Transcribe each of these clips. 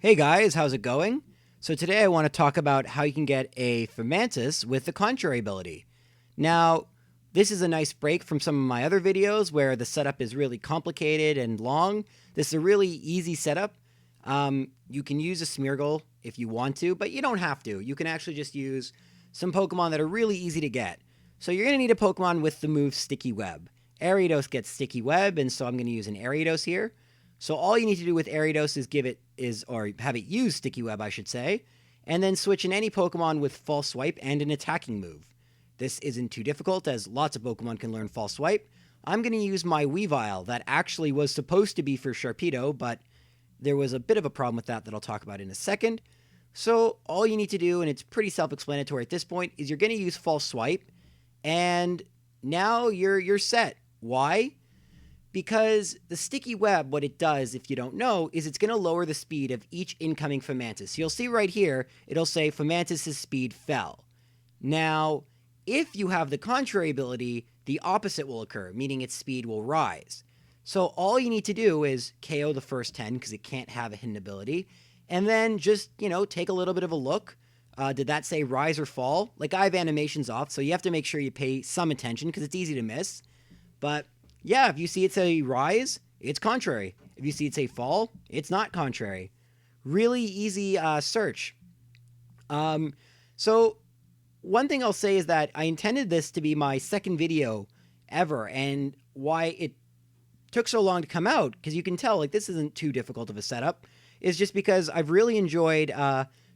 Hey guys, how's it going? So today I want to talk about how you can get a Fomantis with the contrary ability. Now, this is a nice break from some of my other videos where the setup is really complicated and long. This is a really easy setup. You can use a Smeargle if you want to, but you don't have to. You can actually just use some Pokemon that are really easy to get. So you're going to need a Pokemon with the move Sticky Web. Ariados gets Sticky Web, and so I'm going to use an Ariados here. So all you need to do with Ariados is have it use Sticky Web, I should say, and then switch in any Pokemon with False Swipe and an attacking move. This isn't too difficult, as lots of Pokemon can learn False Swipe. I'm going to use my Weavile that actually was supposed to be for Sharpedo, but there was a bit of a problem with that I'll talk about in a second. So all you need to do, and it's pretty self-explanatory at this point, is you're going to use False Swipe, and now you're set. Why? Because the Sticky Web, what it does, if you don't know, is it's going to lower the speed of each incoming Fomantis. You'll see right here, it'll say Fomantis' speed fell. Now, if you have the contrary ability, the opposite will occur, meaning its speed will rise. So all you need to do is KO the first 10, because it can't have a hidden ability, and then just, take a little bit of a look. Did that say rise or fall? Like, I have animations off, so you have to make sure you pay some attention, because it's easy to miss. But yeah, if you see it say rise, it's contrary. If you see it say fall, it's not contrary. Really easy search. So one thing I'll say is that I intended this to be my second video ever, and why it took so long to come out, because you can tell, like, this isn't too difficult of a setup, is just because I've really enjoyed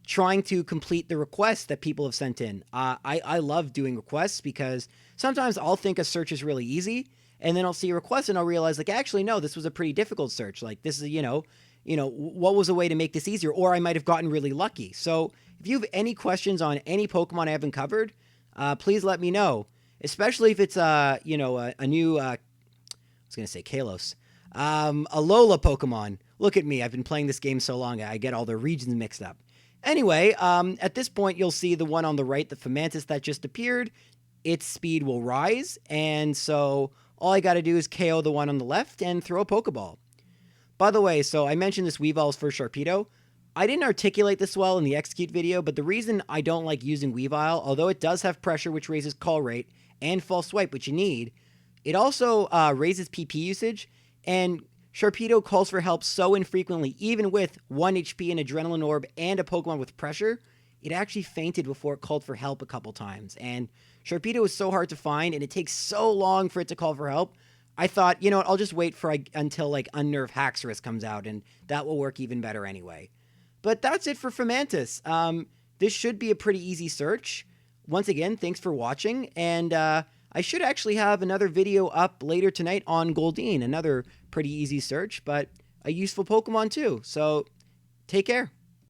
trying to complete the requests that people have sent in. I love doing requests because sometimes I'll think a search is really easy, and then I'll see a request and I'll realize, like, actually, no, this was a pretty difficult search. Like, this is, what was a way to make this easier? Or I might have gotten really lucky. So if you have any questions on any Pokemon I haven't covered, please let me know. Especially if it's, a new, I was going to say Kalos, a Lola Pokemon. Look at me. I've been playing this game so long, I get all the regions mixed up. Anyway, at this point, you'll see the one on the right, the Fomantis that just appeared. Its speed will rise, and so all I got to do is KO the one on the left and throw a Pokeball. By the way, so I mentioned this Weavile's for Sharpedo. I didn't articulate this well in the Execute video, but the reason I don't like using Weavile, although it does have pressure, which raises call rate, and false swipe, which you need, it also raises PP usage, and Sharpedo calls for help so infrequently, even with 1 HP, an Adrenaline Orb, and a Pokemon with pressure, it actually fainted before it called for help a couple times, and Sharpedo is so hard to find, and it takes so long for it to call for help. I thought, I'll just wait until, like, Unnerve Haxorus comes out, and that will work even better anyway. But that's it for Fomantis. This should be a pretty easy search. Once again, thanks for watching, and I should actually have another video up later tonight on Goldeen, another pretty easy search, but a useful Pokemon too. So, take care.